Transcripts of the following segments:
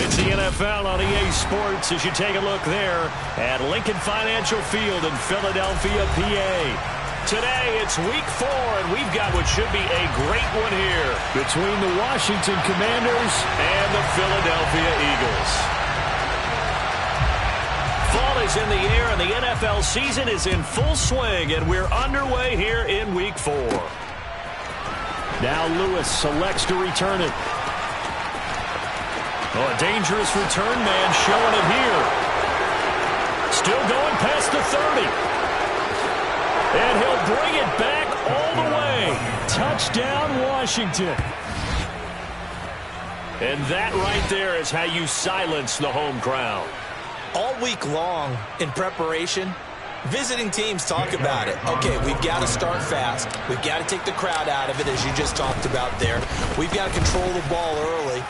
It's the NFL on EA Sports as you take a look there at Lincoln Financial Field in Philadelphia, PA. Today, it's Week 4, and we've got what should be a great one here between the Washington Commanders and the Philadelphia Eagles. Fall is in the air, and the NFL season is in full swing, and we're underway here in Week 4. Now Lewis selects to return it. Oh, a dangerous return man showing it here. Still going past the 30. And he'll bring it back all the way. Touchdown, Washington. And that right there is how you silence the home crowd. All week long in preparation, visiting teams talk about it. Okay, we've got to start fast. We've got to take the crowd out of it, as you just talked about there. We've got to control the ball early.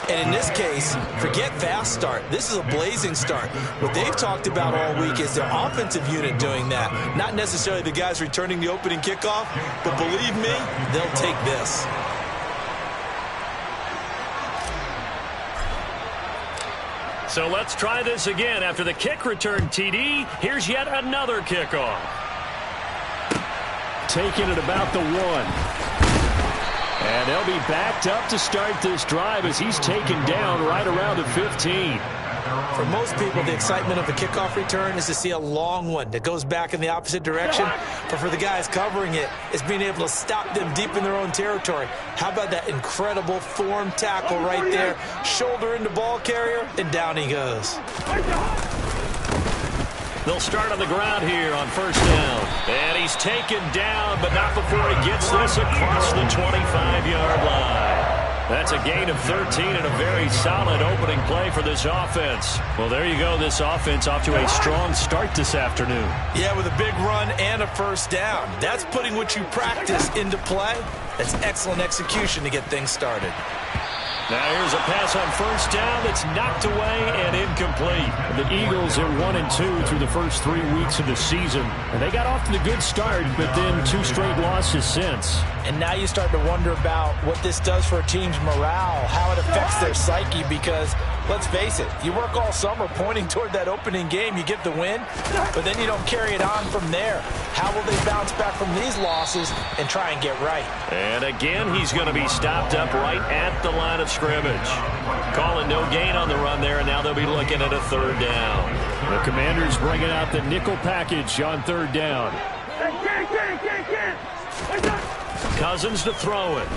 And in this case, forget fast start. This is a blazing start. What they've talked about all week is their offensive unit doing that. Not necessarily the guys returning the opening kickoff, but believe me, they'll take this. So let's try this again. After the kick return TD, here's yet another kickoff. Taking it about the 1. And they'll be backed up to start this drive as he's taken down right around the 15. For most people, the excitement of the kickoff return is to see a long one that goes back in the opposite direction. But for the guys covering it, it's being able to stop them deep in their own territory. How about that incredible form tackle right there? Shoulder into ball carrier, and down he goes. They'll start on the ground here on first down. And he's taken down, but not before he gets this across the 25-yard line. That's a gain of 13 and a very solid opening play for this offense. Well, there you go. This offense off to a strong start this afternoon. Yeah, with a big run and a first down. That's putting what you practice into play. That's excellent execution to get things started. Now here's a pass on first down that's knocked away and incomplete. The Eagles are 1-2 through the first 3 weeks of the season. And they got off to the good start, but then 2 straight losses since. And now you start to wonder about what this does for a team's morale, how it affects their psyche, because let's face it, you work all summer pointing toward that opening game, you get the win, but then you don't carry it on from there. How will they bounce back from these losses and try and get right? And again, he's going to be stopped up right at the line of scrimmage. Calling no gain on the run there, and now they'll be looking at a third down. The Commanders bringing out the nickel package on third down. Cousins to throw it.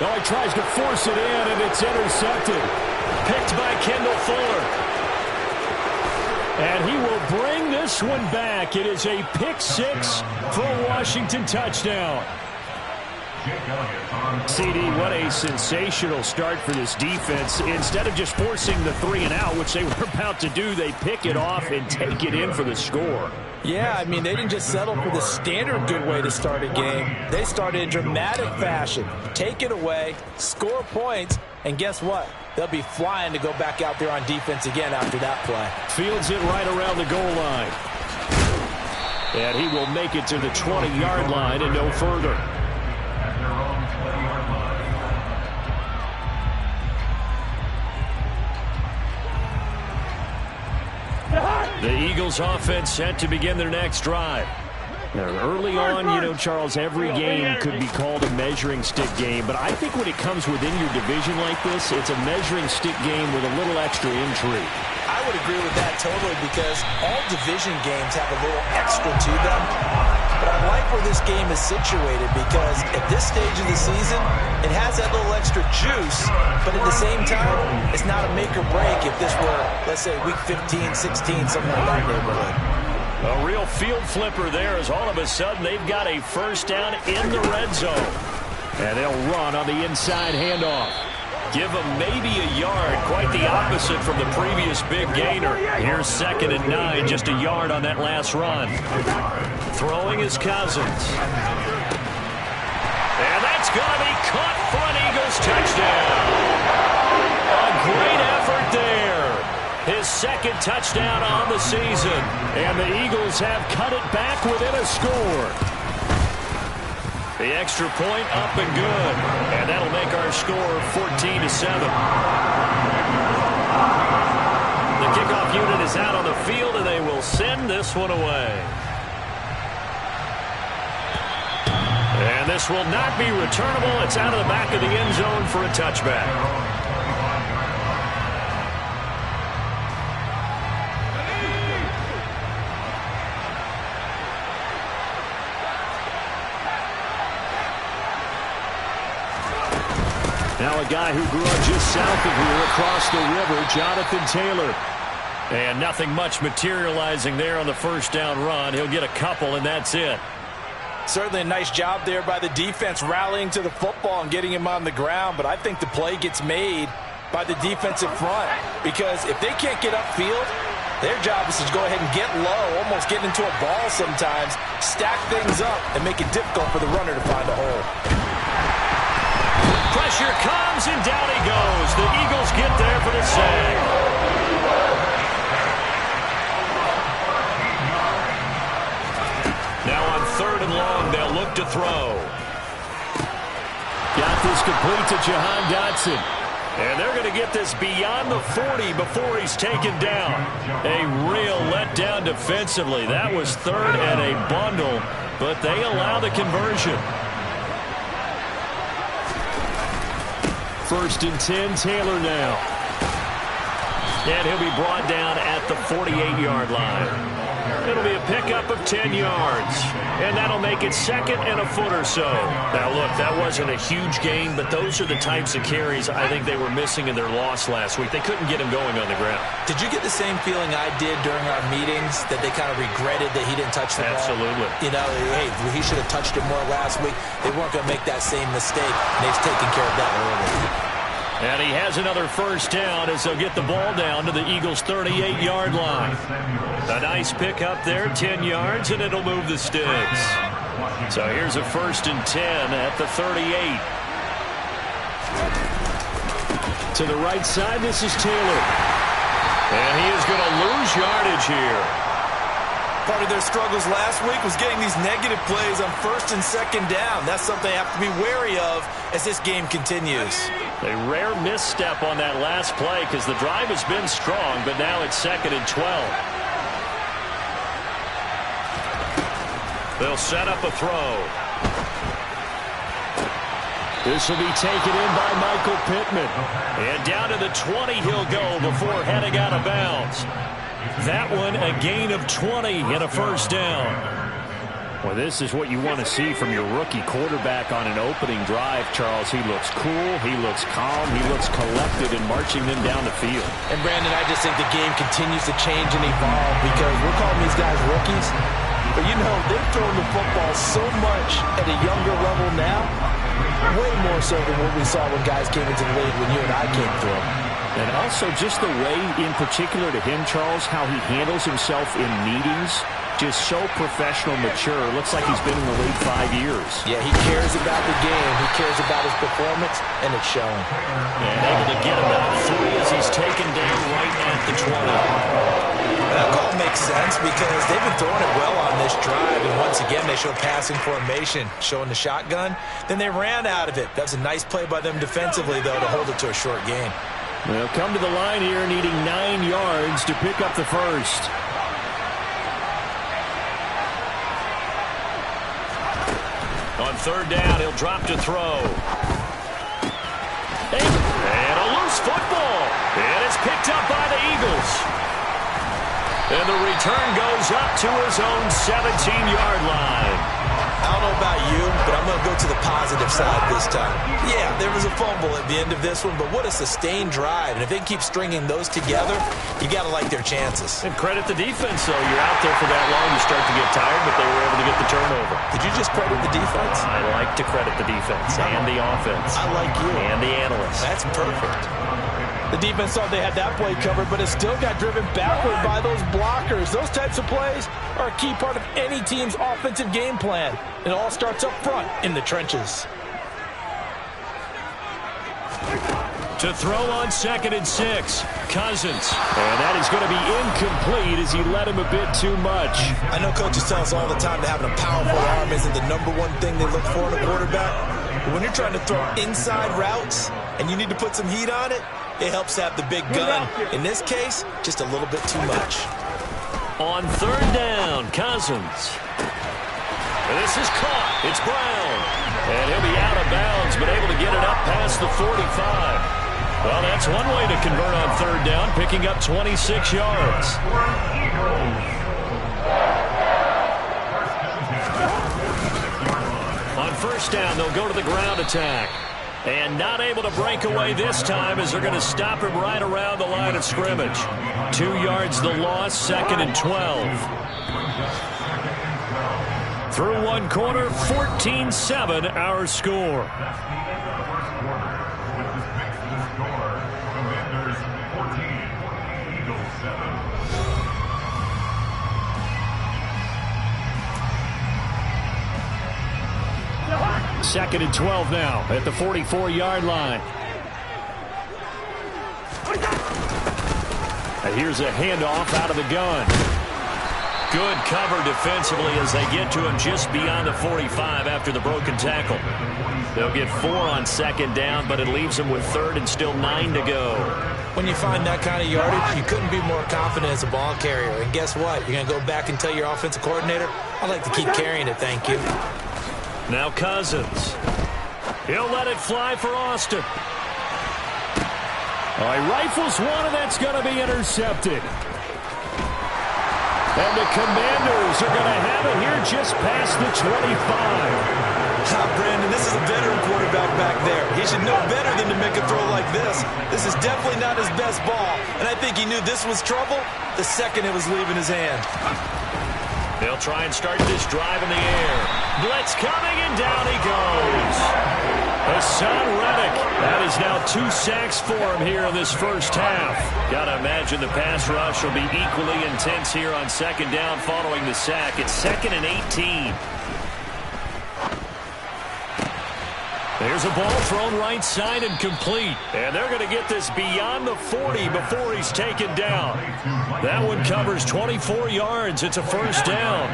Oh, he tries to force it in, and it's intercepted. Picked by Kendall Fuller. And he will bring this one back. It is a pick 6 for a Washington touchdown. CD, what a sensational start for this defense. Instead of just forcing the 3 and out, which they were about to do, they pick it off and take it in for the score. Yeah, I mean, they didn't just settle for the standard good way to start a game. They started in dramatic fashion. Take it away, score points, and guess what? They'll be flying to go back out there on defense again after that play. Fields it right around the goal line. And he will make it to the 20-yard line and no further. The Eagles offense set to begin their next drive. Now, early on, you know, Charles, every game could be called a measuring stick game, but I think when it comes within your division like this, it's a measuring stick game with a little extra intrigue. I would agree with that totally, because all division games have a little extra to them. But I like where this game is situated, because at this stage of the season, it has that little extra juice, but at the same time, it's not a make or break if this were, let's say, week 15, 16, something like that neighborhood. A real field flipper there, as all of a sudden they've got a first down in the red zone. And they'll run on the inside handoff. Give them maybe a yard, quite the opposite from the previous big gainer. Here's 2nd and 9, just a yard on that last run. Throwing is Cousins. And that's going to be caught for an Eagles touchdown. A great effort there. His 2nd touchdown on the season. And the Eagles have cut it back within a score. The extra point up and good. And that'll make our score 14-7. The kickoff unit is out on the field, and they will send this one away. And this will not be returnable. It's out of the back of the end zone for a touchback. Now a guy who grew up just south of here across the river, Jonathan Taylor. And nothing much materializing there on the first down run. He'll get a couple, and that's it. Certainly a nice job there by the defense rallying to the football and getting him on the ground, but I think the play gets made by the defensive front because if they can't get upfield, their job is to go ahead and get low, almost get into a ball sometimes, stack things up, and make it difficult for the runner to find a hole. Pressure comes, and down he goes. The Eagles get there for the save. Now on 3rd and long, they'll look to throw. Got this complete to Jahan Dotson. And they're going to get this beyond the 40 before he's taken down. A real letdown defensively. That was 3rd and a bundle, but they allow the conversion. 1st and 10, Taylor now. And he'll be brought down at the 48-yard line. It'll be a pickup of 10 yards. And that'll make it 2nd and a foot or so. Now, look, that wasn't a huge gain, but those are the types of carries I think they were missing in their loss last week. They couldn't get him going on the ground. Did you get the same feeling I did during our meetings, that they kind of regretted that he didn't touch the ball? Absolutely. You know, hey, he should have touched it more last week. They weren't going to make that same mistake, and they've taken care of that early. And he has another first down as they'll get the ball down to the Eagles' 38-yard line. A nice pickup there, 10 yards, and it'll move the sticks. So here's a 1st and 10 at the 38. To the right side, this is Taylor. And he is going to lose yardage here. Part of their struggles last week was getting these negative plays on 1st and 2nd down. That's something they have to be wary of as this game continues. A rare misstep on that last play because the drive has been strong, but now it's 2nd and 12. They'll set up a throw. This will be taken in by Michael Pittman. And down to the 20 he'll go before heading out of bounds. That one a gain of 20 and a first down. Well, this is what you want to see from your rookie quarterback on an opening drive, Charles. He looks cool, he looks calm, he looks collected in marching them down the field. And, Brandon, I just think the game continues to change and evolve because we're calling these guys rookies. But, you know, they've thrown the football so much at a younger level now, way more so than what we saw when guys came into the league when you and I came through. And also just the way, in particular to him, Charles, how he handles himself in meetings, just so professional, mature. Looks like he's been in the league 5 years. Yeah, he cares about the game. He cares about his performance, and it's showing. And able to get about 3 as he's taken down right at the 20. That call makes sense because they've been throwing it well on this drive, and once again they show passing formation, showing the shotgun. Then they ran out of it. That's a nice play by them defensively, though, to hold it to a short gain. They'll come to the line here needing 9 yards to pick up the first. On 3rd down, he'll drop to throw. And a loose football. And it's picked up by the Eagles. And the return goes up to his own 17-yard line. I don't know about you, but I'm going to go to the positive side this time. Yeah, there was a fumble at the end of this one, but what a sustained drive. And if they keep stringing those together, you got to like their chances. And credit the defense, though. You're out there for that long, you start to get tired, but they were able to get the turnover. Did you just credit the defense? I like to credit the defense and the offense. I like you. And the analysts. That's perfect. The defense thought they had that play covered, but it still got driven backward by those blockers. Those types of plays are a key part of any team's offensive game plan. It all starts up front in the trenches. To throw on 2nd and 6. Cousins. And that is going to be incomplete as he led him a bit too much. I know coaches tell us all the time that having a powerful arm isn't the #1 thing they look for in a quarterback. But when you're trying to throw inside routes and you need to put some heat on it, it helps to have the big gun. In this case, just a little bit too much. On 3rd down, Cousins. This is caught. It's Brown. And he'll be out of bounds, but able to get it up past the 45. Well, that's one way to convert on 3rd down, picking up 26 yards. On 1st down, they'll go to the ground attack. And not able to break away this time as they're going to stop him right around the line of scrimmage. 2 yards the loss, 2nd and 12. Through 1 quarter, 14-7 our score. Second and 12 now at the 44-yard line. And here's a handoff out of the gun. Good cover defensively as they get to him just beyond the 45 after the broken tackle. They'll get 4 on 2nd down, but it leaves them with 3rd and still 9 to go. When you find that kind of yardage, you couldn't be more confident as a ball carrier. And guess what? You're going to go back and tell your offensive coordinator, I'd like to keep carrying it, thank you. Now Cousins. He'll let it fly for Austin. All right, rifles one, and that's going to be intercepted. And the Commanders are going to have it here just past the 25. Brandon, this is a veteran quarterback back there. He should know better than to make a throw like this. This is definitely not his best ball, and I think he knew this was trouble the second it was leaving his hand. They'll try and start this drive in the air. Blitz coming, and down he goes. Hassan Reddick. That is now 2 sacks for him here in this first half. Got to imagine the pass rush will be equally intense here on 2nd down following the sack. It's 2nd and 18. There's a ball thrown right side and complete. And they're going to get this beyond the 40 before he's taken down. That one covers 24 yards. It's a 1st down.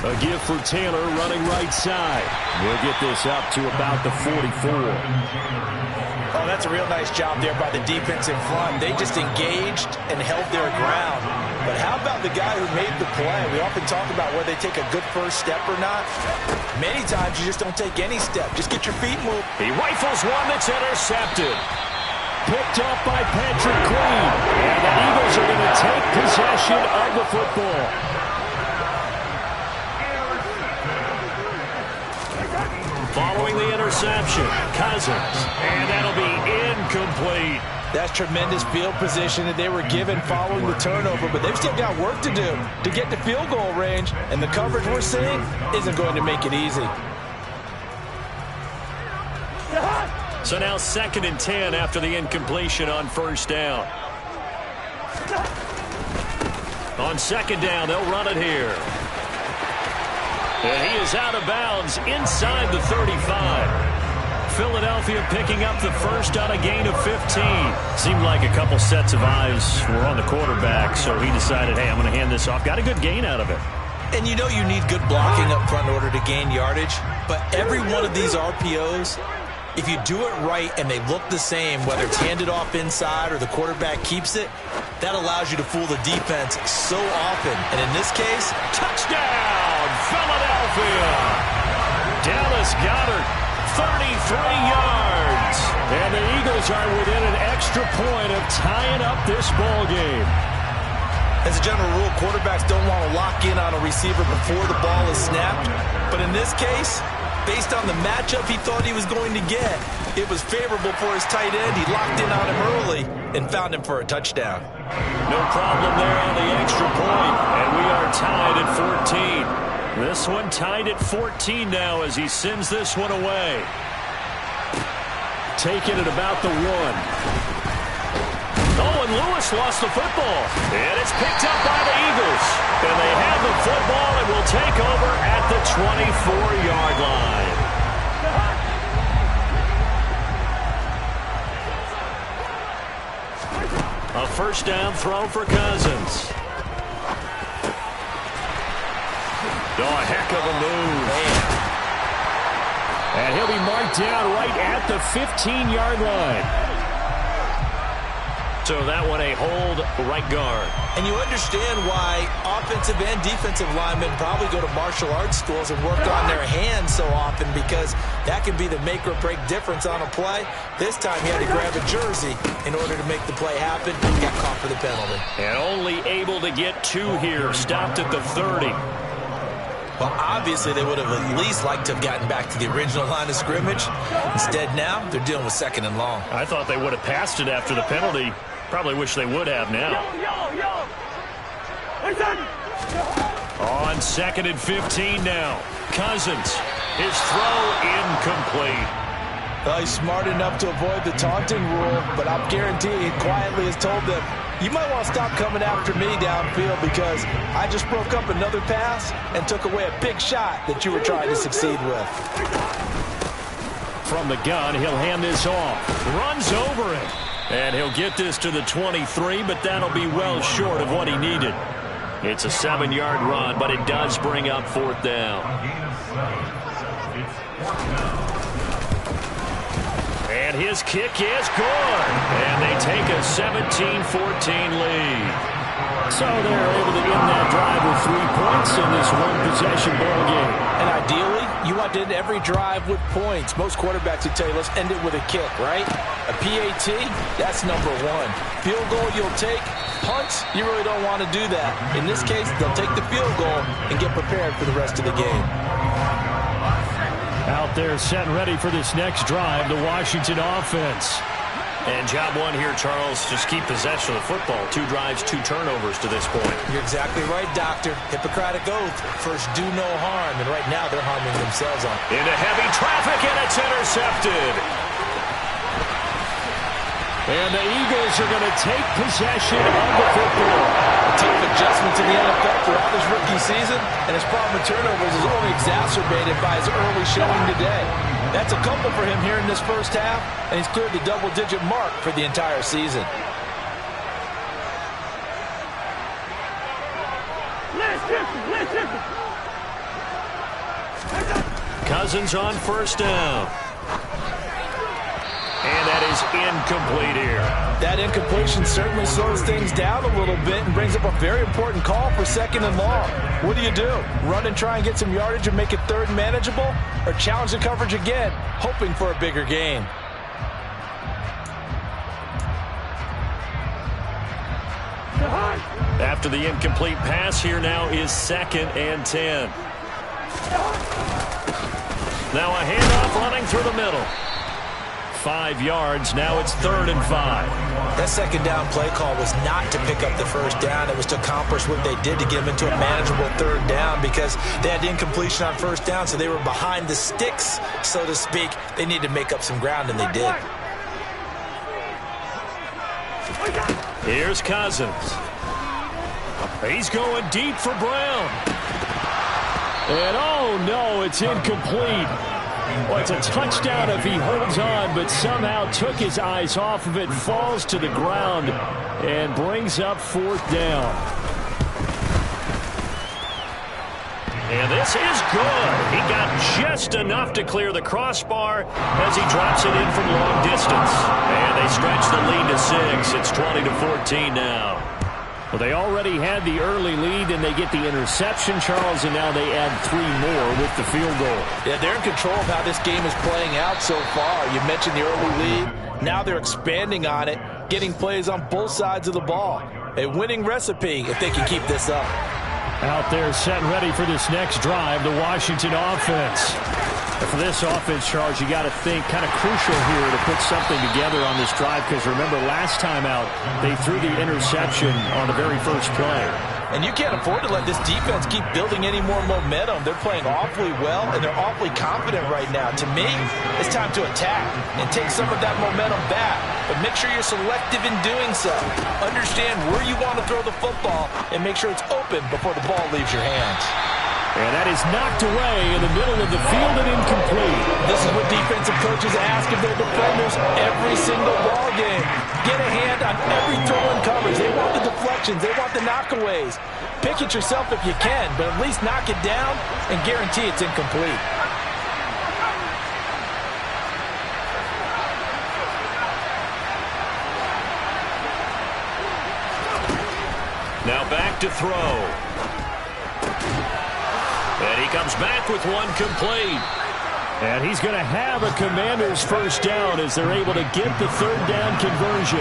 A give for Taylor running right side. We'll get this up to about the 44. Oh, that's a real nice job there by the defense in front. They just engaged and held their ground. But how about the guy who made the play? We often talk about whether they take a good first step or not. Many times you just don't take any step. Just get your feet moved. He rifles one that's intercepted. Picked up by Patrick Queen. And the Eagles are going to take possession of the football. Following the interception, Cousins. And that'll be incomplete. That's tremendous field position that they were given following the turnover, but they've still got work to do to get to field goal range, and the coverage we're seeing isn't going to make it easy. So now 2nd and 10 after the incompletion on 1st down. On 2nd down, they'll run it here. And he is out of bounds inside the 35. Philadelphia picking up the first on a gain of 15. Seemed like a couple sets of eyes were on the quarterback, so he decided, hey, I'm going to hand this off. Got a good gain out of it. And you know you need good blocking up front in order to gain yardage, but every one of these RPOs, if you do it right and they look the same, whether it's handed off inside or the quarterback keeps it, that allows you to fool the defense so often. And in this case, touchdown, Philadelphia! Dallas Goedert. 33 yards. And the Eagles are within an extra point of tying up this ball game. As a general rule, quarterbacks don't want to lock in on a receiver before the ball is snapped. But in this case, based on the matchup he thought he was going to get, it was favorable for his tight end. He locked in on him early and found him for a touchdown. No problem there on the extra point. And we are tied at 14. This one tied at 14 now as he sends this one away. Taking it about the 1. Oh, and Lewis lost the football. And it's picked up by the Eagles. And they have the football and will take over at the 24-yard line. A first down throw for Cousins. Oh, a heck of a move. And he'll be marked down right at the 15-yard line. So that one a hold right guard. And you understand why offensive and defensive linemen probably go to martial arts schools and work on their hands so often, because that can be the make or break difference on a play. This time he had to grab a jersey in order to make the play happen. He got caught for the penalty. And only able to get 2 here. Stopped at the 30. Well, obviously they would have at least liked to have gotten back to the original line of scrimmage. Instead now they're dealing with 2nd and long. I thought they would have passed it after the penalty. Probably wish they would have now. On 2nd and 15 now. Cousins. His throw incomplete. Well, he's smart enough to avoid the taunting rule, but I'm guaranteeing he quietly has told them, you might want to stop coming after me downfield, because I just broke up another pass and took away a big shot that you were trying to succeed with. From the gun, he'll hand this off. Runs over it. And he'll get this to the 23, but that'll be well short of what he needed. It's a 7-yard run, but it does bring up 4th down. And his kick is good. And they take a 17-14 lead. So they're able to end that drive with 3 points in this one-possession ball game. And ideally, you want to end every drive with points. Most quarterbacks would tell you, let's end it with a kick, right? A PAT, that's number 1. Field goal you'll take. Punts, you really don't want to do that. In this case, they'll take the field goal and get prepared for the rest of the game. Out there set and ready for this next drive, the Washington offense. And job 1 here, Charles, just keep possession of the football. 2 drives, 2 turnovers to this point. You're exactly right, Doctor. Hippocratic oath. First, do no harm. And right now, they're harming themselves on. Into heavy traffic, and it's intercepted. And the Eagles are going to take possession of the football. A tough adjustment to the NFL throughout his rookie season, and his problem with turnovers is only exacerbated by his early showing today. That's a couple for him here in this first half, and he's cleared the double-digit mark for the entire season. Cousins on first down. And that is incomplete here. That incompletion certainly slows things down a little bit and brings up a very important call for 2nd and long. What do? Run and try and get some yardage and make it 3rd and manageable? Or challenge the coverage again, hoping for a bigger gain? After the incomplete pass, here now is 2nd and 10. Now a handoff running through the middle. 5 yards. Now it's 3rd and 5. That 2nd down play call was not to pick up the first down. It was to accomplish what they did, to get them into a manageable 3rd down, because they had incompletion on first down, so they were behind the sticks, so to speak. They needed to make up some ground, and they did. Here's Cousins. He's going deep for Brown. And oh no, it's incomplete. Well, it's a touchdown if he holds on, but somehow took his eyes off of it, falls to the ground, and brings up 4th down. And this is good. He got just enough to clear the crossbar as he drops it in from long distance. And they stretch the lead to 6. It's 20-14 now. Well, they already had the early lead, and they get the interception, Charles, and now they add 3 more with the field goal. Yeah, they're in control of how this game is playing out so far. You mentioned the early lead. Now they're expanding on it, getting plays on both sides of the ball. A winning recipe if they can keep this up. Out there set and ready for this next drive, the Washington offense. And for this offense, Charles, you got to think kind of crucial here to put something together on this drive, because remember last time out they threw the interception on the very first play. And you can't afford to let this defense keep building any more momentum. They're playing awfully well, and they're awfully confident right now. To me, it's time to attack and take some of that momentum back. But make sure you're selective in doing so. Understand where you want to throw the football and make sure it's open before the ball leaves your hands. And is knocked away in the middle of the field and incomplete. This is what defensive coaches ask of their defenders every single ball game. Get a hand on every throw in coverage. They want the deflections. They want the knockaways. Pick it yourself if you can, but at least knock it down and guarantee it's incomplete. Now back to throw. And he comes back with one complete. And he's going to have a Commanders first down as they're able to get the third down conversion.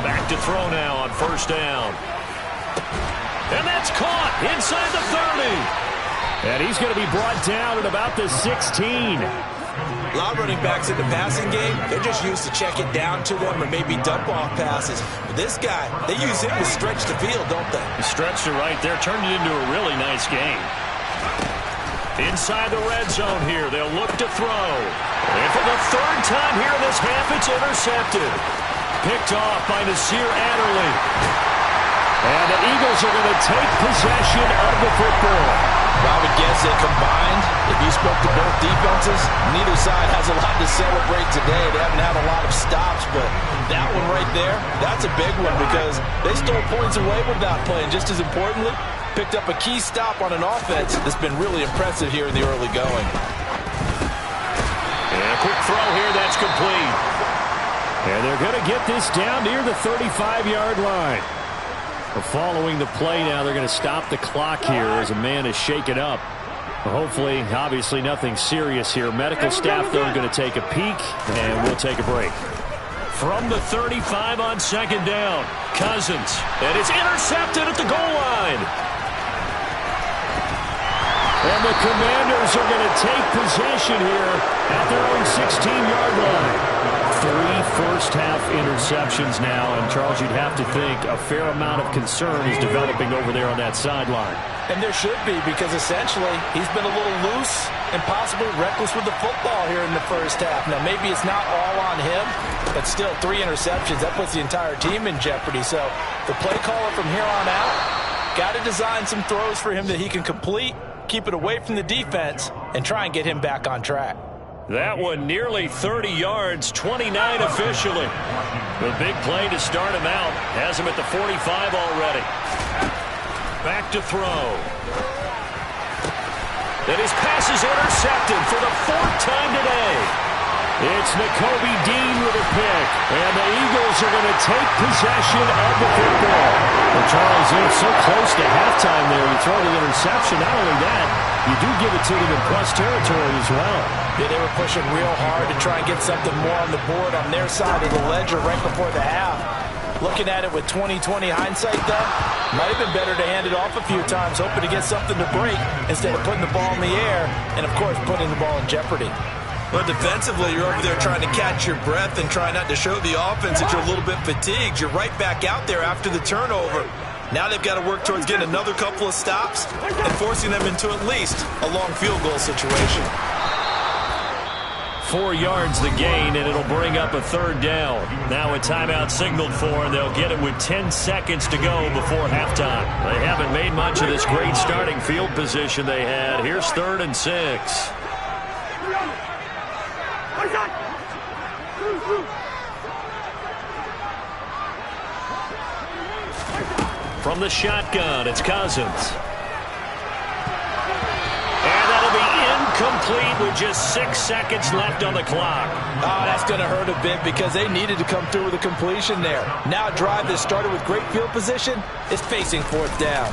Back to throw now on first down. And that's caught inside the 30. And he's going to be brought down at about the 16. A lot of running backs in the passing game, they're just used to check it down to them or maybe dump off passes. But this guy, they use him to stretch the field, don't they? He stretched it right there, turned it into a really nice game. Inside the red zone here, they'll look to throw. And for the third time here in this half, it's intercepted. Picked off by Nasir Adderley. And the Eagles are going to take possession of the football. I would guess that combined, if you spoke to both defenses, neither side has a lot to celebrate today. They haven't had a lot of stops, but that one right there, that's a big one because they stole points away without playing. Just as importantly, picked up a key stop on an offense that's been really impressive here in the early going. And a quick throw here, that's complete. And they're going to get this down near the 35-yard line. Following the play now, they're going to stop the clock here as a man is shaken up. Hopefully, obviously nothing serious here. Medical staff, though, are going to take a peek, and we'll take a break. From the 35 on second down, Cousins. And it's intercepted at the goal line. And the Commanders are going to take possession here at their own 16-yard line. 3 first-half interceptions now, and Charles, you'd have to think a fair amount of concern is developing over there on that sideline. And there should be, because essentially he's been a little loose and possibly reckless with the football here in the first half. Now, maybe it's not all on him, but still 3 interceptions. That puts the entire team in jeopardy. So the play caller from here on out got to design some throws for him that he can complete, keep it away from the defense, and try and get him back on track. That one nearly 30 yards, 29 officially. The big play to start him out. Has him at the 45 already. Back to throw. And his pass is intercepted for the 4th time today. It's Nakobe Dean with a pick. And the Eagles are going to take possession of the football. Well, Charles, they're so close to halftime there. You throw the interception. Not only that, you do give it to them in plus territory as well. Yeah, they were pushing real hard to try and get something more on the board on their side of the ledger right before the half. Looking at it with 20/20 hindsight, though, might have been better to hand it off a few times, hoping to get something to break instead of putting the ball in the air and, of course, putting the ball in jeopardy. Well, defensively, you're over there trying to catch your breath and try not to show the offense that you're a little bit fatigued. You're right back out there after the turnover. Now they've got to work towards getting another couple of stops and forcing them into at least a long field goal situation. 4 yards the gain, and it'll bring up a third down. Now a timeout signaled for, and they'll get it with 10 seconds to go before halftime. They haven't made much of this great starting field position they had. Here's 3rd and 6. From the shotgun, it's Cousins. And that'll be incomplete with just 6 seconds left on the clock. Oh, that's going to hurt a bit because they needed to come through with a completion there. Now a drive that started with great field position is facing 4th down.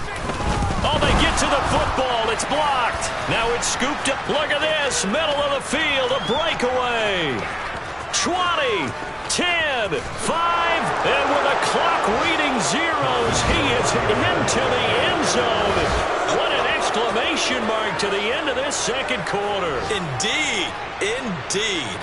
Oh, they get to the football. It's blocked. Now it's scooped up. Look at this. Middle of the field, a breakaway. 20, 10, 5, and with a clock reading zeros, he is into the end zone. What an exclamation mark to the end of this second quarter. Indeed, indeed.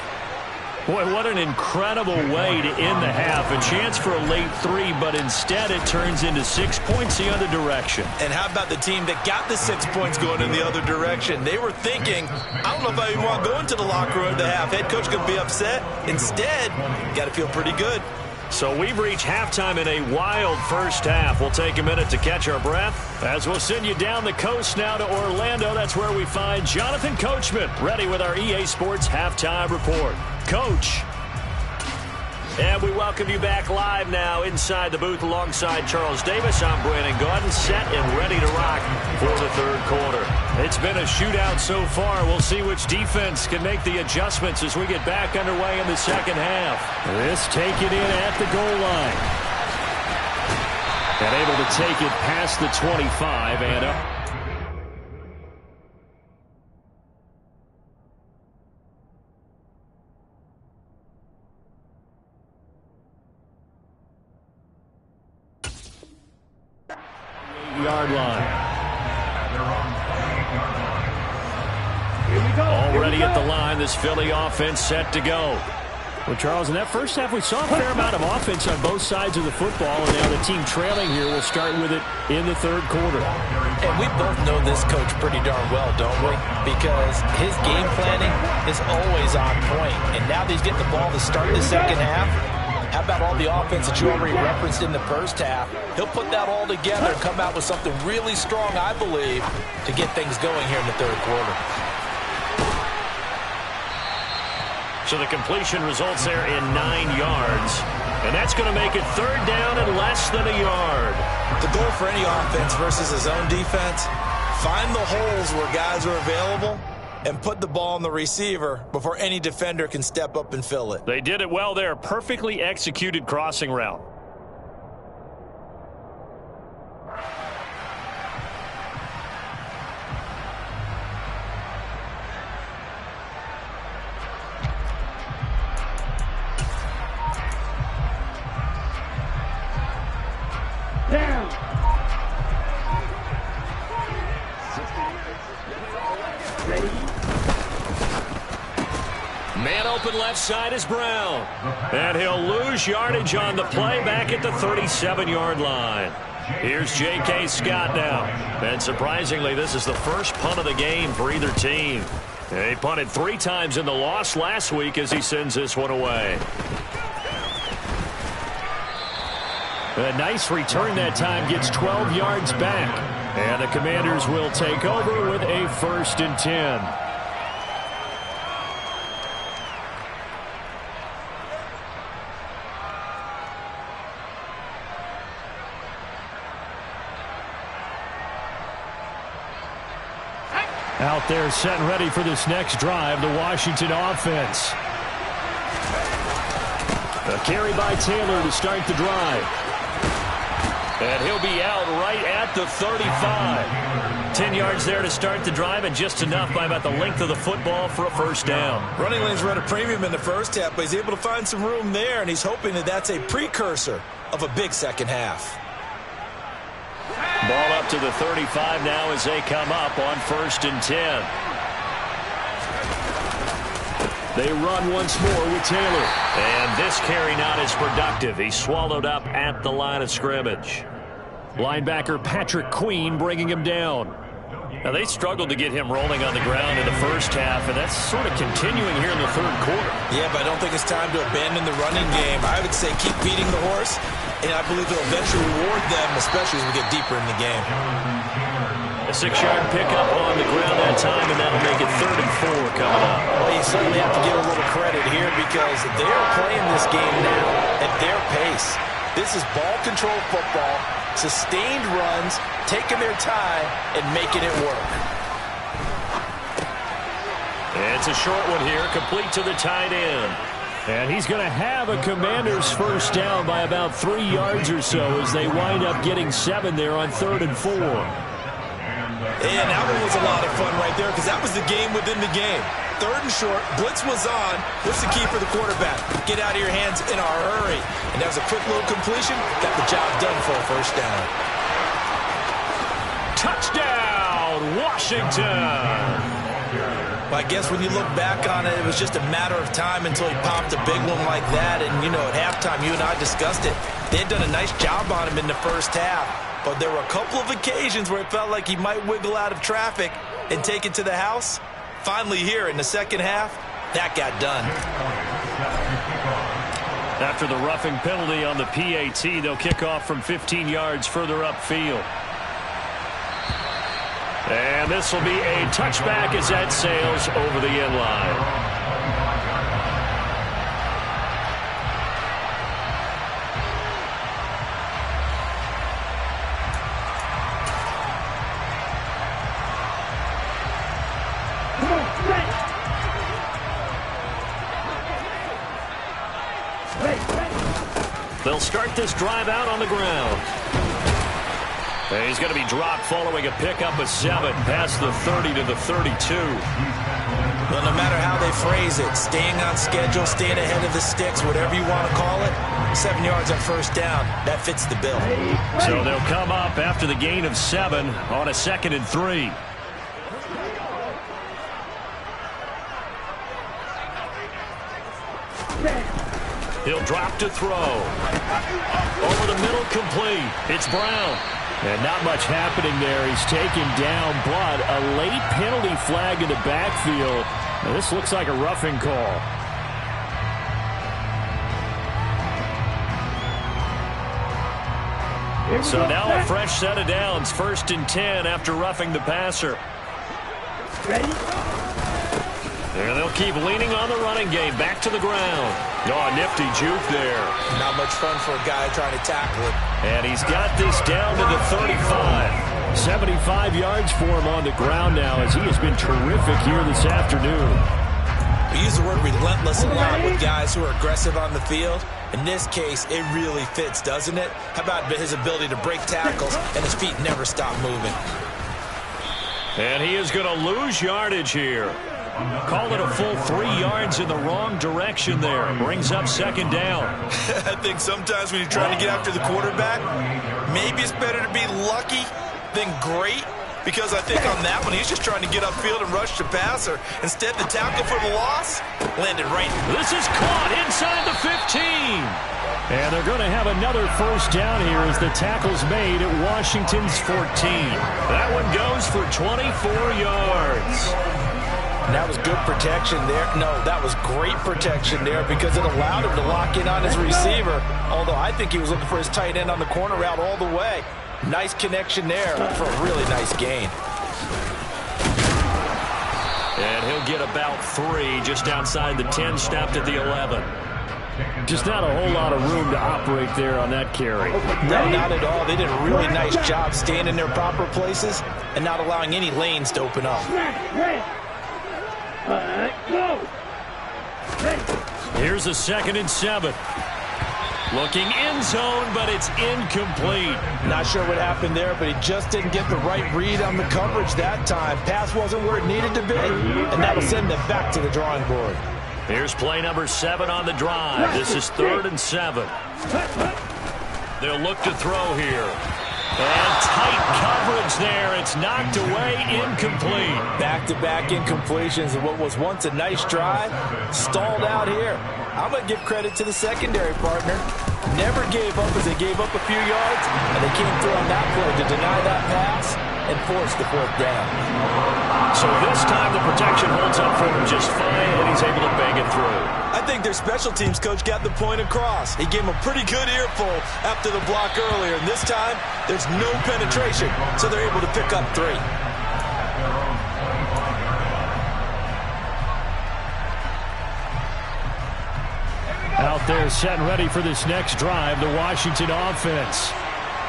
Boy, what an incredible way to end the half. A chance for a late 3, but instead it turns into 6 points the other direction. And how about the team that got the 6 points going in the other direction? They were thinking, I don't know if I even want to go into the locker room at the half. Head coach going to be upset. Instead, got to feel pretty good. So we've reached halftime in a wild first half. We'll take a minute to catch our breath as we'll send you down the coast now to Orlando. That's where we find Jonathan Coachman ready with our EA Sports Halftime Report. Coach. And we welcome you back live now inside the booth alongside Charles Davis. I'm Brandon Gaudin, set and ready to rock for the third quarter. It's been a shootout so far. We'll see which defense can make the adjustments as we get back underway in the second half. This taken in at the goal line. And able to take it past the 25 and up. Yard line. Already at the line, this Philly offense set to go. Well, Charles, in that first half, we saw a fair amount of offense on both sides of the football, and now the team trailing here will start with it in the third quarter. And we both know this coach pretty darn well, don't we? Because his game planning is always on point, and now that he's getting the ball to start the second half, how about all the offense that you already referenced in the first half? He'll put that all together and come out with something really strong, I believe, to get things going here in the third quarter. So the completion results there in 9 yards. And that's going to make it third down and less than a yard. The goal for any offense versus his own defense, find the holes where guys are available and put the ball on the receiver before any defender can step up and fill it. They did it well there. Perfectly executed crossing route. Man open left side is Brown. And he'll lose yardage on the play back at the 37-yard line. Here's J.K. Scott now. And surprisingly, this is the first punt of the game for either team. He punted 3 times in the loss last week as he sends this one away. A nice return that time, gets 12 yards back. And the Commanders will take over with a 1st and 10. Out there set and ready for this next drive, the Washington offense. A carry by Taylor to start the drive. And he'll be out right at the 35. 10 yards there to start the drive, and just enough by about the length of the football for a 1st down. Running lanes run a premium in the first half, but he's able to find some room there, and he's hoping that that's a precursor of a big second half. Ball up to the 35 now as they come up on 1st and 10. They run once more with Taylor. And this carry not as productive. He's swallowed up at the line of scrimmage. Linebacker Patrick Queen bringing him down. Now, they struggled to get him rolling on the ground in the first half, and that's sort of continuing here in the third quarter. Yeah, but I don't think it's time to abandon the running game. I would say keep beating the horse, and I believe it'll eventually reward them, especially as we get deeper in the game. A 6-yard pickup on the ground that time, and that'll make it 3rd and 4 coming up. Well, you certainly have to give a little credit here because they're playing this game now at their pace. This is ball control football, sustained runs, taking their time, and making it work. It's a short one here, complete to the tight end. And he's going to have a Commanders 1st down by about 3 yards or so as they wind up getting 7 there on 3rd and 4. And that one was a lot of fun right there because that was the game within the game. 3rd and short, blitz was on. What's the key for the quarterback? Get out of your hands in a hurry. And that was a quick little completion. Got the job done for a 1st down. Touchdown, Washington! Well, I guess when you look back on it, it was just a matter of time until he popped a big one like that. And, you know, at halftime, you and I discussed it. They had done a nice job on him in the first half. But there were a couple of occasions where it felt like he might wiggle out of traffic and take it to the house. Finally here in the second half, that got done. After the roughing penalty on the PAT, they'll kick off from 15 yards further upfield. And this will be a touchback as that sails over the end line. They'll start this drive out on the ground. And he's going to be dropped following a pickup of 7 past the 30 to the 32. Well, no matter how they phrase it, staying on schedule, staying ahead of the sticks, whatever you want to call it, 7 yards on first down, that fits the bill. So they'll come up after the gain of 7 on a 2nd and 3. He'll drop to throw. Over the middle, complete. It's Brown. And not much happening there. He's taken down, but a late penalty flag in the backfield. Now, this looks like a roughing call. So now a fresh set of downs. 1st and 10 after roughing the passer. Ready? And they'll keep leaning on the running game. Back to the ground. Oh, nifty juke there. Not much fun for a guy trying to tackle it. And he's got this down to the 35. 75 yards for him on the ground now as he has been terrific here this afternoon. We use the word relentless a lot with guys who are aggressive on the field. In this case, it really fits, doesn't it? How about his ability to break tackles and his feet never stop moving? And he is going to lose yardage here. Call it a full 3 yards in the wrong direction there. Brings up 2nd down. I think sometimes when you're trying to get after the quarterback, maybe it's better to be lucky than great. Because I think on that one, he's just trying to get upfield and rush the passer. Instead, the tackle for the loss landed right. This is caught inside the 15. And they're going to have another first down here as the tackle's made at Washington's 14. That one goes for 24 yards. And that was good protection there. No, that was great protection there because it allowed him to lock in on his receiver. Although I think he was looking for his tight end on the corner route all the way. Nice connection there for a really nice gain. And he'll get about 3 just outside the 10, stopped at the 11. Just not a whole lot of room to operate there on that carry. No, not at all. They did a really nice job staying in their proper places and not allowing any lanes to open up. Here's a 2nd and 7. Looking end zone, but it's incomplete. Not sure what happened there, but he just didn't get the right read on the coverage that time. Pass wasn't where it needed to be, and that'll send them back to the drawing board. Here's play number 7 on the drive. This is 3rd and 7. They'll look to throw here. And tight coverage there. It's knocked away, incomplete. Back-to-back incompletions of what was once a nice drive. Stalled out here. I'm going to give credit to the secondary partner. Never gave up as they gave up a few yards, and they came through on that play to deny that pass and force the 4th down. So this time the protection holds up for him just fine, and he's able to bang it through. I think their special teams coach got the point across. He gave him a pretty good earful after the block earlier, and this time there's no penetration, so they're able to pick up 3. Out there set and ready for this next drive, the Washington offense.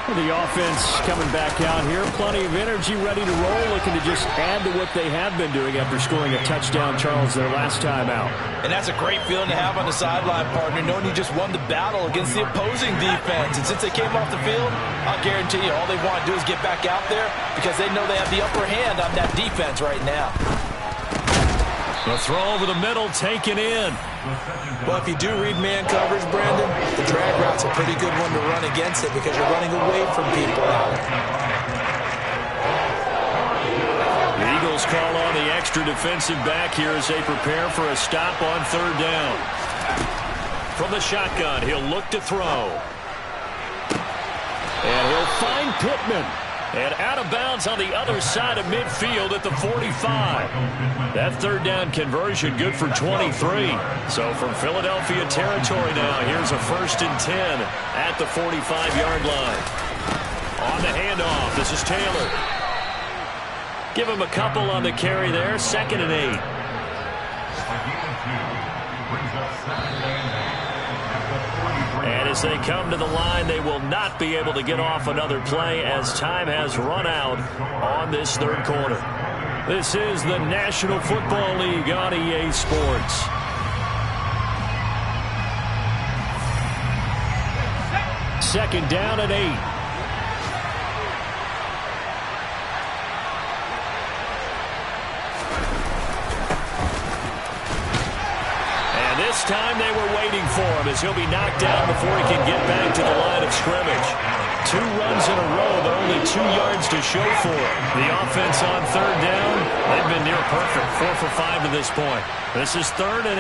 The offense coming back out here. Plenty of energy, ready to roll, looking to just add to what they have been doing after scoring a touchdown, Charles, their last time out. And that's a great feeling to have on the sideline, partner, knowing you just won the battle against the opposing defense. And since they came off the field, I'll guarantee you all they want to do is get back out there because they know they have the upper hand on that defense right now. The throw over the middle, taken in. Well, if you do read man coverage, Brandon, the drag route's a pretty good one to run against it because you're running away from people out. The Eagles call on the extra defensive back here as they prepare for a stop on 3rd down. From the shotgun, he'll look to throw. And he'll find Pittman. And out of bounds on the other side of midfield at the 45. That third down conversion good for 23. So from Philadelphia territory now, here's a 1st and 10 at the 45-yard line. On the handoff, this is Taylor. Give him a couple on the carry there, 2nd and 8. And as they come to the line, they will not be able to get off another play as time has run out on this 3rd quarter. This is the National Football League on EA Sports. Second down and 8. This time they were waiting for him as he'll be knocked down before he can get back to the line of scrimmage. 2 runs in a row, but only 2 yards to show for it. The offense on 3rd down, they've been near perfect. 4 for 5 to this point. This is 3rd and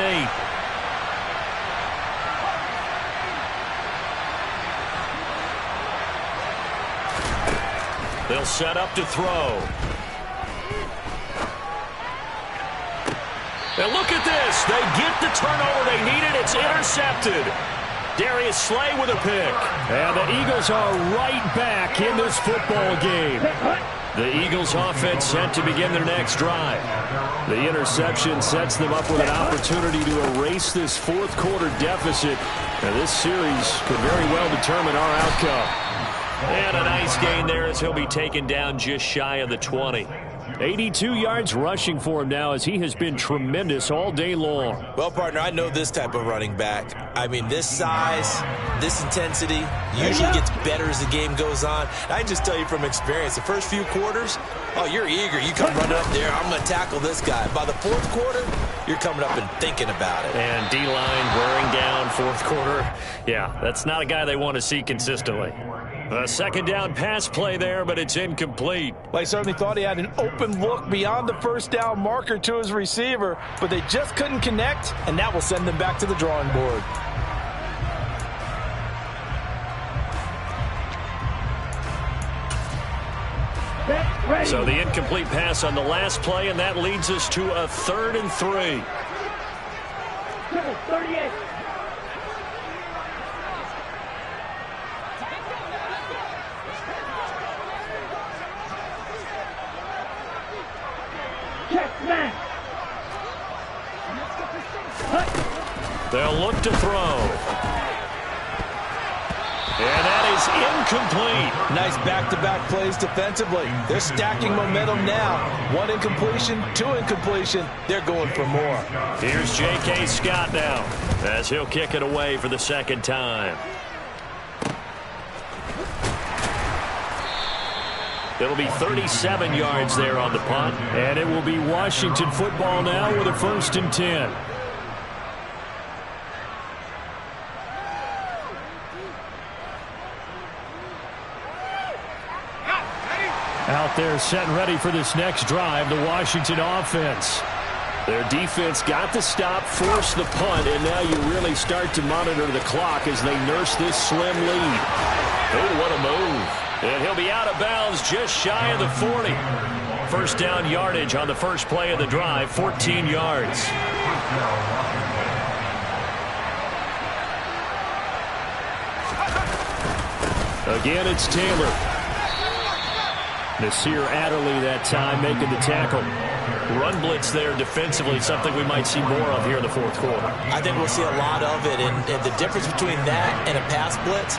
8. They'll set up to throw. And look at this. They get the turnover they needed. It's intercepted. Darius Slay with a pick. And the Eagles are right back in this football game. The Eagles offense set to begin their next drive. The interception sets them up with an opportunity to erase this 4th quarter deficit. And this series could very well determine our outcome. And a nice gain there as he'll be taken down just shy of the 20. 82 yards rushing for him now as he has been tremendous all day long. Well, partner, I know this type of running back. I mean, this size, this intensity usually gets better as the game goes on. I can just tell you from experience, the first few quarters, oh, you're eager. You come running up there, I'm going to tackle this guy. By the 4th quarter, you're coming up and thinking about it. And D-line wearing down 4th quarter. Yeah, that's not a guy they want to see consistently. A 2nd down pass play there, but it's incomplete. Well, he certainly thought he had an open look beyond the 1st down marker to his receiver, but they just couldn't connect, and that will send them back to the drawing board. So the incomplete pass on the last play, and that leads us to a 3rd and 3. 38. They'll look to throw. And that is incomplete. Nice back-to-back plays defensively. They're stacking momentum now. 1 incompletion, 2 incompletion. They're going for more. Here's J.K. Scott now as he'll kick it away for the 2nd time. It'll be 37 yards there on the punt. And it will be Washington football now with a 1st and 10. Out there set and ready for this next drive, the Washington offense. Their defense got the stop, forced the punt, and now you really start to monitor the clock as they nurse this slim lead. Oh, what a move. And he'll be out of bounds just shy of the 40. 1st down yardage on the first play of the drive, 14 yards. Again, it's Taylor. Nasir Adderley that time making the tackle. Run blitz there defensively, something we might see more of here in the 4th quarter. I think we'll see a lot of it, and the difference between that and a pass blitz,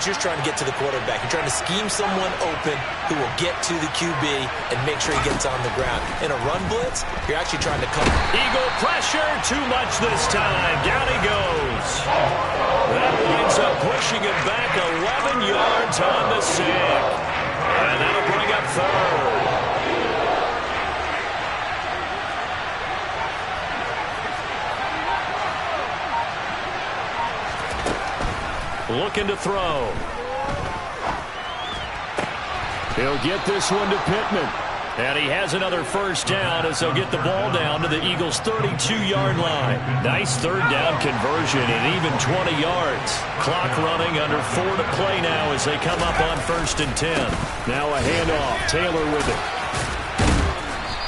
you're trying to get to the quarterback. You're trying to scheme someone open who will get to the QB and make sure he gets on the ground. In a run blitz, you're actually trying to cover. Eagle pressure, too much this time. Down he goes. That winds up pushing him back 11 yards on the sack. And that'll bring up 3rd. Looking to throw. He'll get this one to Pittman. And he has another first down as they'll get the ball down to the Eagles' 32-yard line. Nice third down conversion and even 20 yards. Clock running, under 4 to play now as they come up on 1st and 10. Now a handoff. Taylor with it.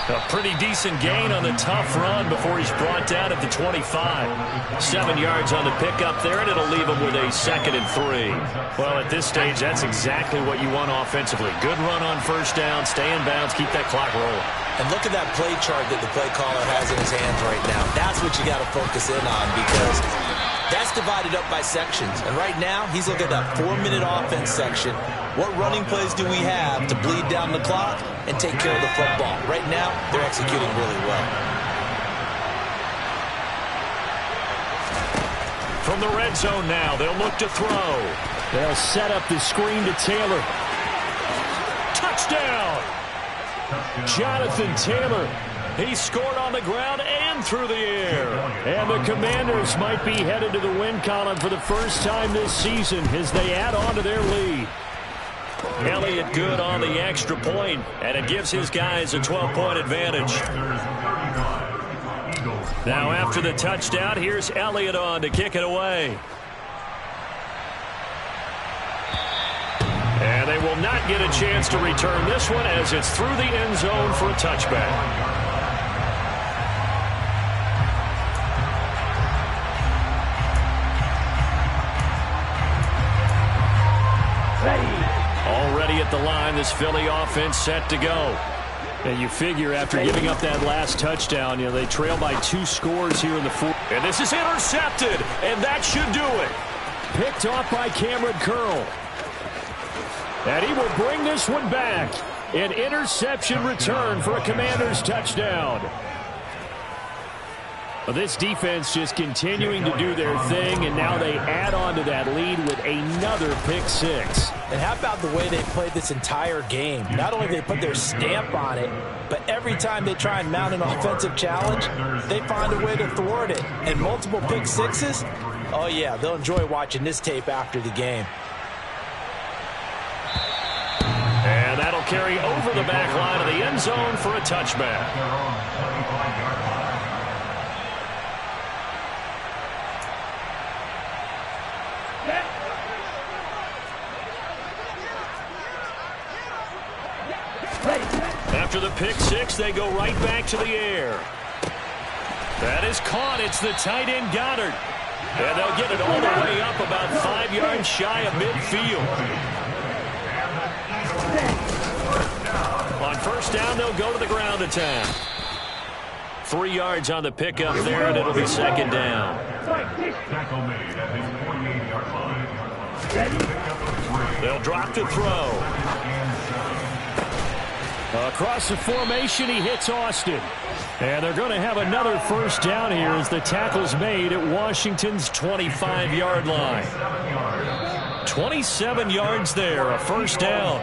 A pretty decent gain on the tough run before he's brought down at the 25. 7 yards on the pickup there, and it'll leave him with a 2nd and 3. Well, at this stage, that's exactly what you want offensively. Good run on first down, stay in bounds, keep that clock rolling. And look at that play chart that the play caller has in his hands right now. That's what you got to focus in on, because that's divided up by sections. And right now, he's looking at that 4-minute offense section. What running plays do we have to bleed down the clock and take care of the football? Right now, they're executing really well. From the red zone now, they'll look to throw. They'll set up the screen to Taylor. Touchdown! Jonathan Taylor. He scored on the ground and through the air. And the Commanders might be headed to the win column for the first time this season as they add on to their lead. Elliott good on the extra point, and it gives his guys a 12-point advantage. Now after the touchdown, here's Elliott on to kick it away. And they will not get a chance to return this one as it's through the end zone for a touchback. Already at the line, this Philly offense set to go. And you figure after giving up that last touchdown, you know, they trail by 2 scores here in the 4th. And this is intercepted, and that should do it. Picked off by Cameron Curl. And he will bring this one back. An interception return for a Commanders touchdown. Well, this defense just continuing to do their thing, and now they add on to that lead with another pick 6. And how about the way they played this entire game? Not only did they put their stamp on it, but every time they try and mount an offensive challenge, they find a way to thwart it. And multiple pick 6s, oh yeah, they'll enjoy watching this tape after the game. And that'll carry over the back line of the end zone for a touchback. After the pick 6, they go right back to the air. That is caught. It's the tight end Goddard. And they'll get it all the way up about 5 yards shy of midfield. On first down, they'll go to the ground attack. 3 yards on the pickup there, and it'll be 2nd down. They'll drop to throw. Across the formation, he hits Austin. And they're going to have another first down here as the tackle's made at Washington's 25-yard line. 27 yards there, a first down.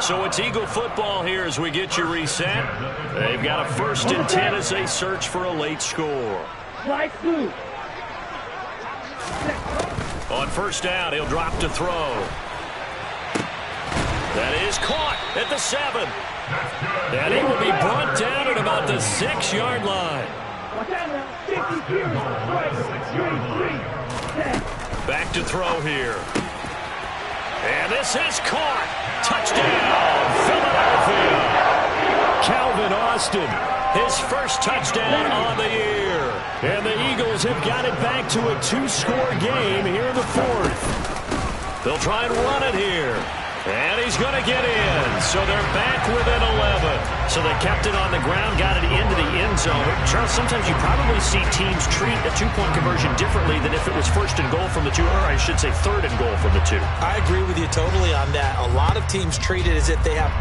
So it's Eagle football here as we get you reset. They've got a 1st and 10 as they search for a late score. On first down, he'll drop to throw. That is caught at the 7. And he will be brought down at about the 6-yard line. Back to throw here. And this is caught. Touchdown, Philadelphia. Calvin Austin, his first touchdown on the year. And the Eagles have got it back to a 2-score game here in the 4th. They'll try and run it here. And he's going to get in. So they're back within 11. So they kept it on the ground, got it into the end zone. Charles, sometimes you probably see teams treat a 2-point conversion differently than if it was 1st and goal from the 2, or I should say 3rd and goal from the 2. I agree with you totally on that. A lot of teams treat it as if they have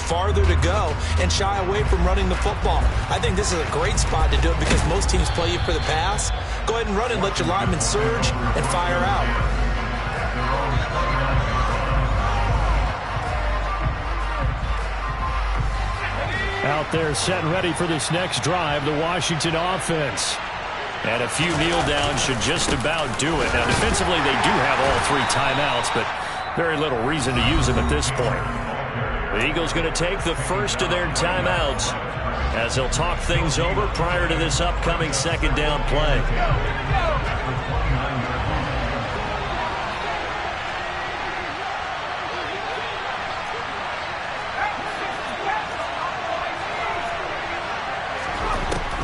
farther to go and shy away from running the football. I think this is a great spot to do it because most teams play you for the pass. Go ahead and run it, let your linemen surge, and fire out. Out there set and ready for this next drive, the Washington offense. And a few kneel downs should just about do it. Now, defensively, they do have all 3 timeouts, but very little reason to use them at this point. The Eagles going to take the first of their timeouts as they'll talk things over prior to this upcoming second down play.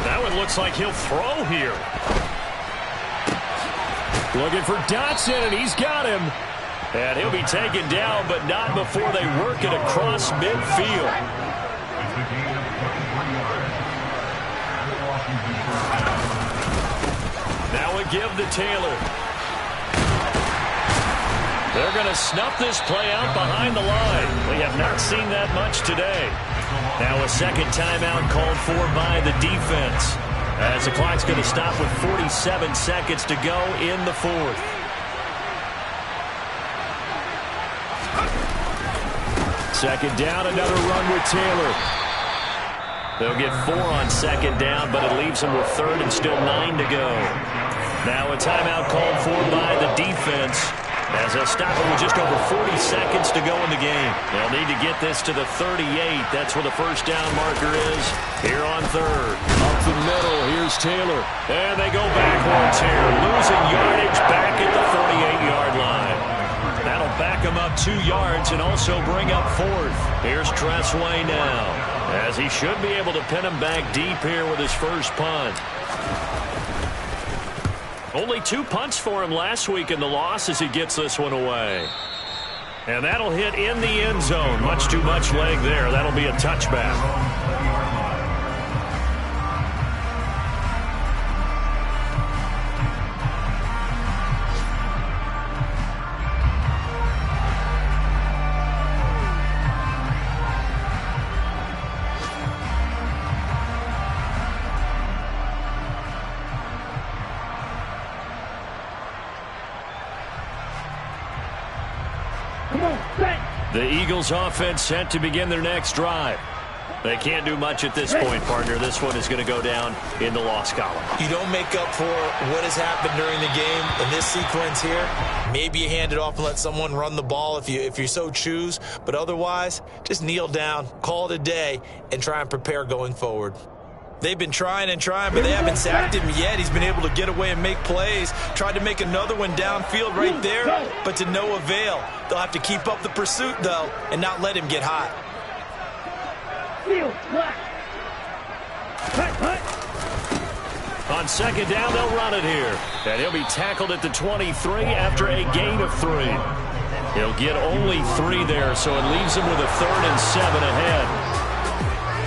That one looks like he'll throw here. Looking for Dotson, and he's got him. And he'll be taken down, but not before they work it across midfield. Now we give to Taylor. They're going to snuff this play out behind the line. We have not seen that much today. Now a second timeout called for by the defense, as the clock's going to stop with 47 seconds to go in the fourth. Second down, another run with Taylor. They'll get 4 on second down, but it leaves them with third and still 9 to go. Now a timeout called for by the defense, as they'll stop it with just over 40 seconds to go in the game. They'll need to get this to the 38. That's where the first down marker is here on third. Up the middle, here's Taylor. And they go backwards here, losing yardage back at the 48-yard line. That'll back him up 2 yards and also bring up fourth. Here's Tressway now, as he should be able to pin him back deep here with his first punt. Only 2 punts for him last week in the loss as he gets this one away. And that'll hit in the end zone. Much too much leg there. That'll be a touchback. The Eagles offense set to begin their next drive. They can't do much at this point, partner. This one is going to go down in the loss column. You don't make up for what has happened during the game in this sequence here. Maybe you hand it off and let someone run the ball if you so choose. But otherwise, just kneel down, call it a day, and try and prepare going forward. They've been trying and trying, but they haven't sacked him yet. He's been able to get away and make plays. Tried to make another one downfield right there, but to no avail. They'll have to keep up the pursuit, though, and not let him get hot. On second down, they'll run it here. And he'll be tackled at the 23 after a gain of 3. He'll get only 3 there, so it leaves him with a 3rd and 7 ahead.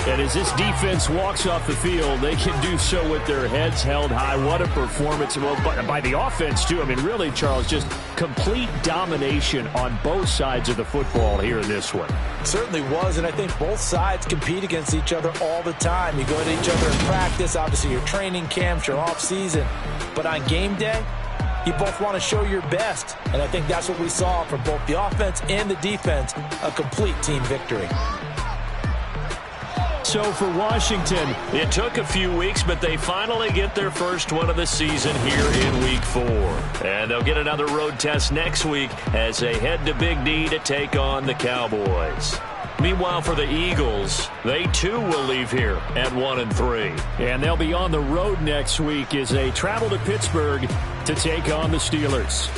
And as this defense walks off the field, they can do so with their heads held high. What a performance by the offense, too. I mean, really, Charles, just complete domination on both sides of the football here in this one. Certainly was, and I think both sides compete against each other all the time. You go to each other in practice, obviously your training camps, your off-season. But on game day, you both want to show your best. And I think that's what we saw from both the offense and the defense, a complete team victory. So for Washington, it took a few weeks, but they finally get their first one of the season here in Week 4. And they'll get another road test next week as they head to Big D to take on the Cowboys. Meanwhile, for the Eagles, they too will leave here at 1-3. And they'll be on the road next week as they travel to Pittsburgh to take on the Steelers.